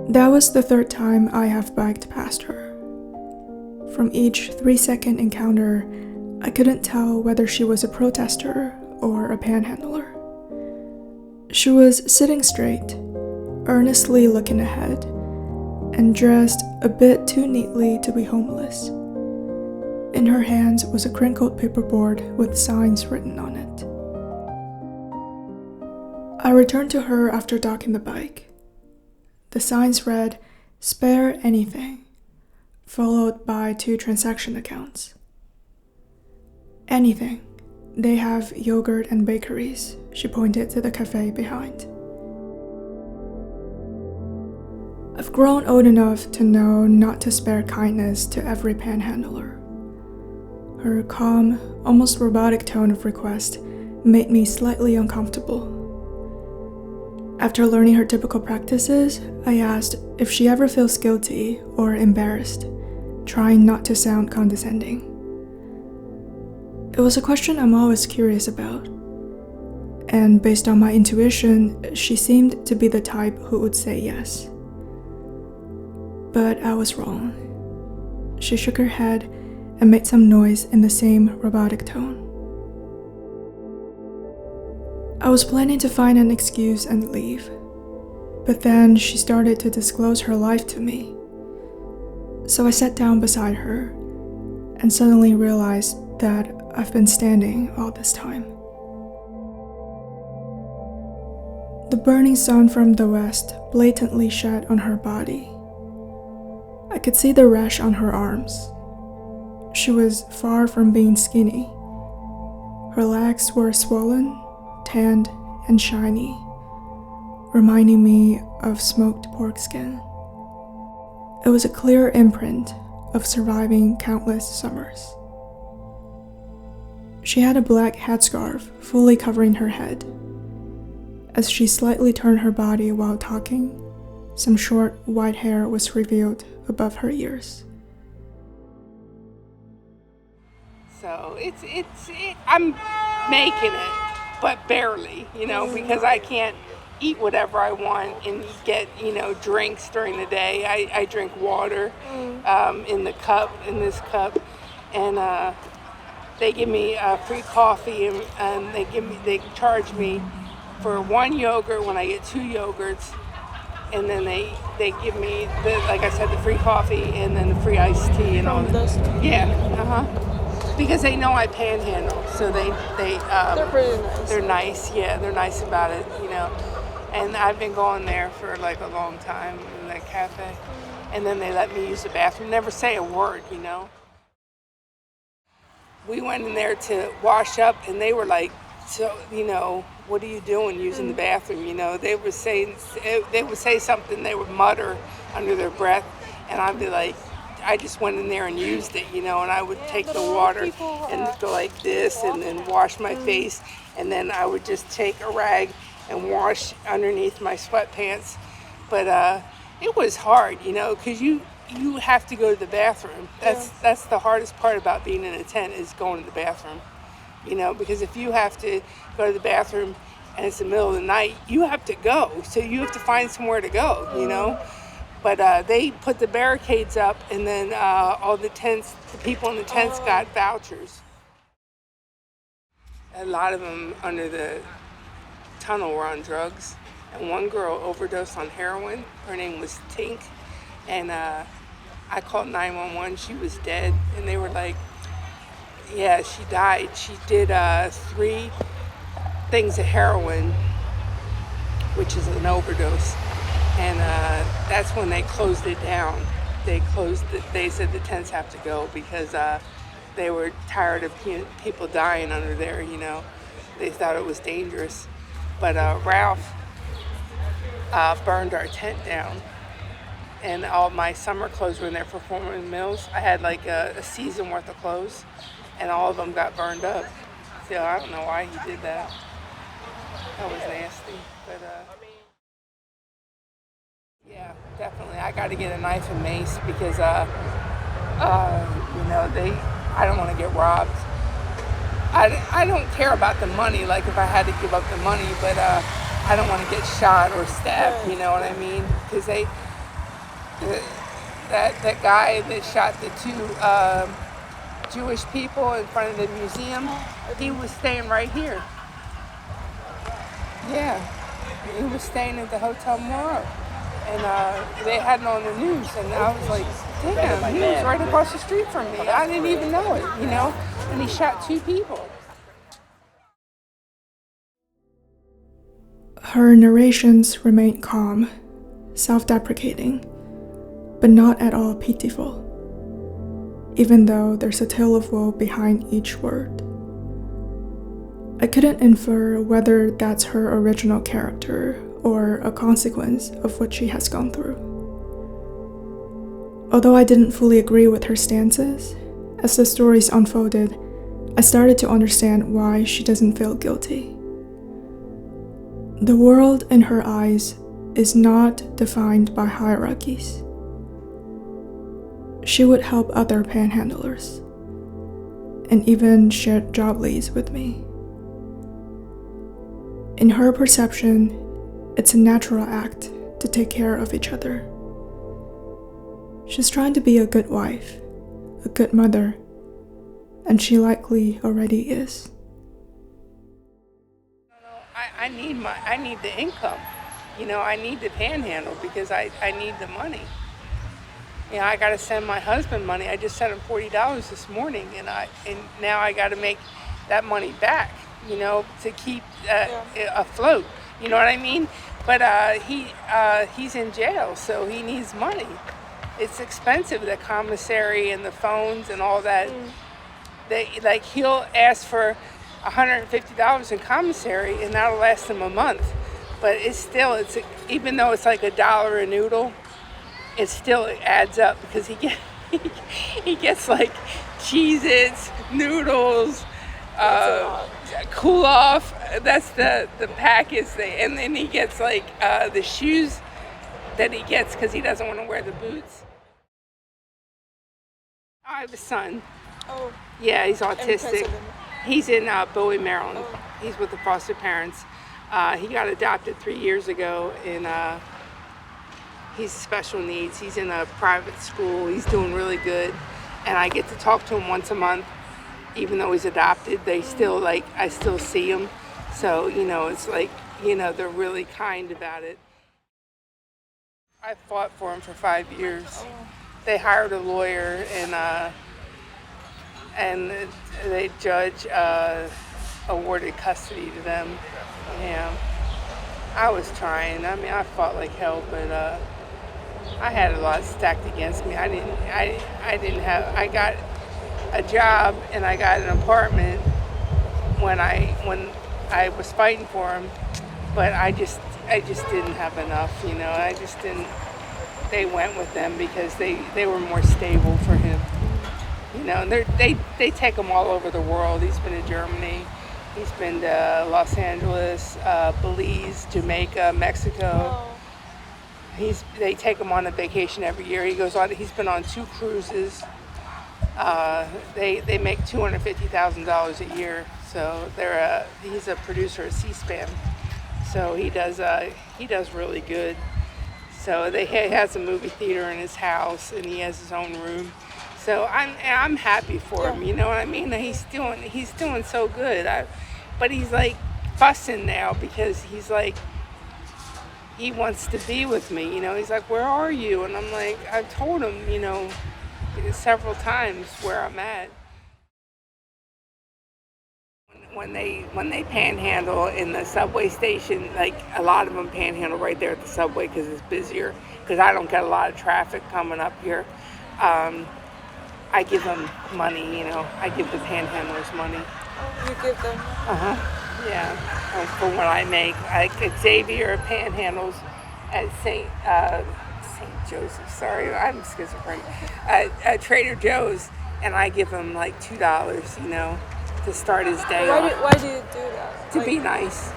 That was the third time I have biked past her. From each 3-second encounter, I couldn't tell whether she was a protester or a panhandler. She was sitting straight, earnestly looking ahead, and dressed a bit too neatly to be homeless. In her hands was a crinkled paperboard with signs written on it. I returned to her after docking the bike. The signs read, "Spare anything," followed by 2 transaction accounts. Anything. They have yogurt and bakeries, she pointed to the cafe behind. I've grown old enough to know not to spare kindness to every panhandler. Her calm, almost robotic tone of request made me slightly uncomfortable. After learning her typical practices, I asked if she ever feels guilty or embarrassed, trying not to sound condescending. It was a question I'm always curious about, and based on my intuition, she seemed to be the type who would say yes. But I was wrong. She shook her head and made some noise in the same robotic tone. I was planning to find an excuse and leave, but then she started to disclose her life to me. So I sat down beside her and suddenly realized that I've been standing all this time. The burning sun from the west blatantly shed on her body. I could see the rash on her arms. She was far from being skinny. Her legs were swollen, tanned, and shiny, reminding me of smoked pork skin. It was a clear imprint of surviving countless summers. She had a black headscarf fully covering her head. As she slightly turned her body while talking, some short white hair was revealed above her ears. So I'm making it, but barely, because I can't eat whatever I want and get, drinks during the day. I drink water in this cup, and they give me free coffee, and they charge me for 1 yogurt when I get 2 yogurts, and then they give me like I said, the free coffee and then the free iced tea and all that. Yeah, because they know I panhandle, so they're pretty nice. They're nice, yeah, they're nice about it, And I've been going there for like a long time in that cafe, and then they let me use the bathroom. Never say a word, We went in there to wash up, and they were like, "So, what are you doing using the bathroom?" They would say something, they would mutter under their breath, and I'd be like, I just went in there and used it, and I would take the water and go like this and then wash my face, and then I would just take a rag and wash underneath my sweatpants. But it was hard, because you have to go to the bathroom. That's the hardest part about being in a tent, is going to the bathroom, because if you have to go to the bathroom and it's the middle of the night, you have to go. So you have to find somewhere to go, But they put the barricades up, and then all the people in the tents got vouchers. A lot of them under the tunnel were on drugs, and one girl overdosed on heroin. Her name was Tink, and I called 911. She was dead, and they were like, yeah, she died. She did 3 things of heroin, which is an overdose. And that's when they closed it down. They said the tents have to go because they were tired of people dying under there, They thought it was dangerous. But Ralph burned our tent down. And all my summer clothes were in there for Foreman Mills. I had like a season worth of clothes, and all of them got burned up. So I don't know why he did that. That was nasty. But yeah, definitely. I got to get a knife and mace because, I don't want to get robbed. I don't care about the money, like if I had to give up the money, but I don't want to get shot or stabbed, you know what I mean? Because That guy that shot the two Jewish people in front of the museum, he was staying right here. Yeah, he was staying at the Hotel Moro, and they had it on the news, and I was like, damn, he was right across the street from me. I didn't even know it, and he shot two people. Her narrations remain calm, self-deprecating, but not at all pitiful, even though there's a tale of woe behind each word. I couldn't infer whether that's her original character or a consequence of what she has gone through. Although I didn't fully agree with her stances, as the stories unfolded, I started to understand why she doesn't feel guilty. The world in her eyes is not defined by hierarchies. She would help other panhandlers, and even shared job leads with me. In her perception, it's a natural act to take care of each other. She's trying to be a good wife, a good mother, and she likely already is. I need the income. I need the panhandle because I need the money. I got to send my husband money. I just sent him $40 this morning, and now I got to make that money back, to keep afloat. You know what I mean? But he's in jail, so he needs money. It's expensive, the commissary and the phones and all that. He'll ask for $150 in commissary, and that'll last him a month. But even though it's like $1 a noodle, it still adds up because he gets like Cheez-Its, noodles, cool off. That's the package thing, and then he gets like the shoes that he gets because he doesn't want to wear the boots. I have a son. Oh. Yeah, he's autistic. He's in Bowie, Maryland. Oh. He's with the foster parents. He got adopted 3 years ago, and he's special needs. He's in a private school. He's doing really good, and I get to talk to him once a month. Even though he's adopted, I still see him. So, it's like, they're really kind about it. I fought for him for 5 years. Oh. They hired a lawyer, and the judge awarded custody to them. Yeah, I was trying. I fought like hell, but I had a lot stacked against me. I got a job and I got an apartment when I was fighting for him, but I just didn't have enough. I just didn't. They went with them because they were more stable for him. And they take him all over the world. He's been to Germany, he's been to Los Angeles, Belize, Jamaica, Mexico. Oh. They take him on a vacation every year. He's been on 2 cruises. They make $250,000 a year. So he's a producer at C-SPAN. So he does really good. So he has a movie theater in his house, and he has his own room. So I'm happy for him. You know what I mean? He's doing so good. But he's like fussing now because he's like, he wants to be with me. He's like, where are you? And I'm like, I've told him, several times where I'm at. When they panhandle in the subway station, like a lot of them panhandle right there at the subway because it's busier. Because I don't get a lot of traffic coming up here. I give them money. I give the panhandlers money. Oh, you give them? Yeah. For what I make, Xavier panhandles at St. Joseph. Sorry, I'm schizophrenic. At Trader Joe's, and I give him like $2. To start his day off. Why do you do that? To be nice.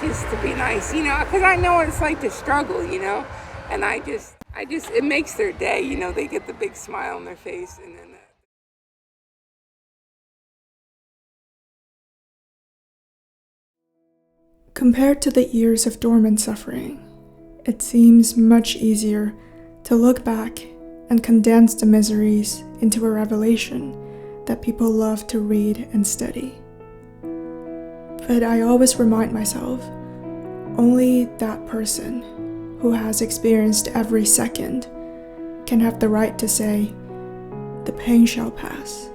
Just to be nice, because I know what it's like to struggle, and I just, it makes their day, they get the big smile on their face, and then. Compared to the years of dormant suffering, it seems much easier to look back and condense the miseries into a revelation that people love to read and study. But I always remind myself, only that person who has experienced every second can have the right to say, the pain shall pass.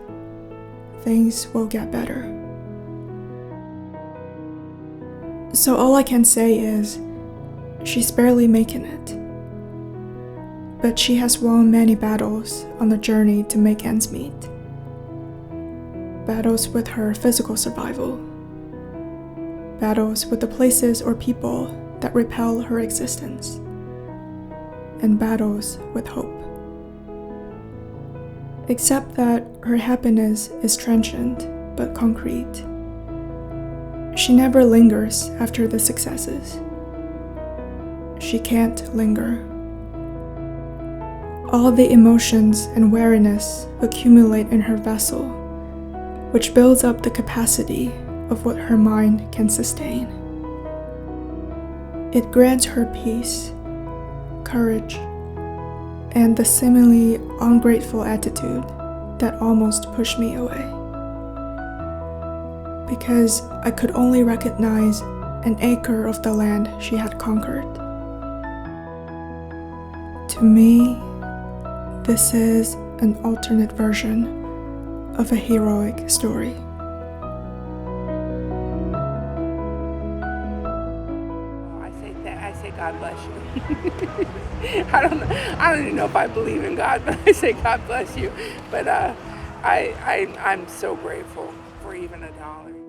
Things will get better. So all I can say is, she's barely making it. But she has won many battles on the journey to make ends meet. Battles with her physical survival. Battles with the places or people that repel her existence. And battles with hope. Except that her happiness is transient but concrete. She never lingers after the successes. She can't linger. All the emotions and weariness accumulate in her vessel, which builds up the capacity of what her mind can sustain. It grants her peace, courage, and the seemingly ungrateful attitude that almost pushed me away. Because I could only recognize an acre of the land she had conquered. To me, this is an alternate version of a heroic story. I say God bless you. I don't even know if I believe in God, but I say God bless you. But I'm so grateful for even $1.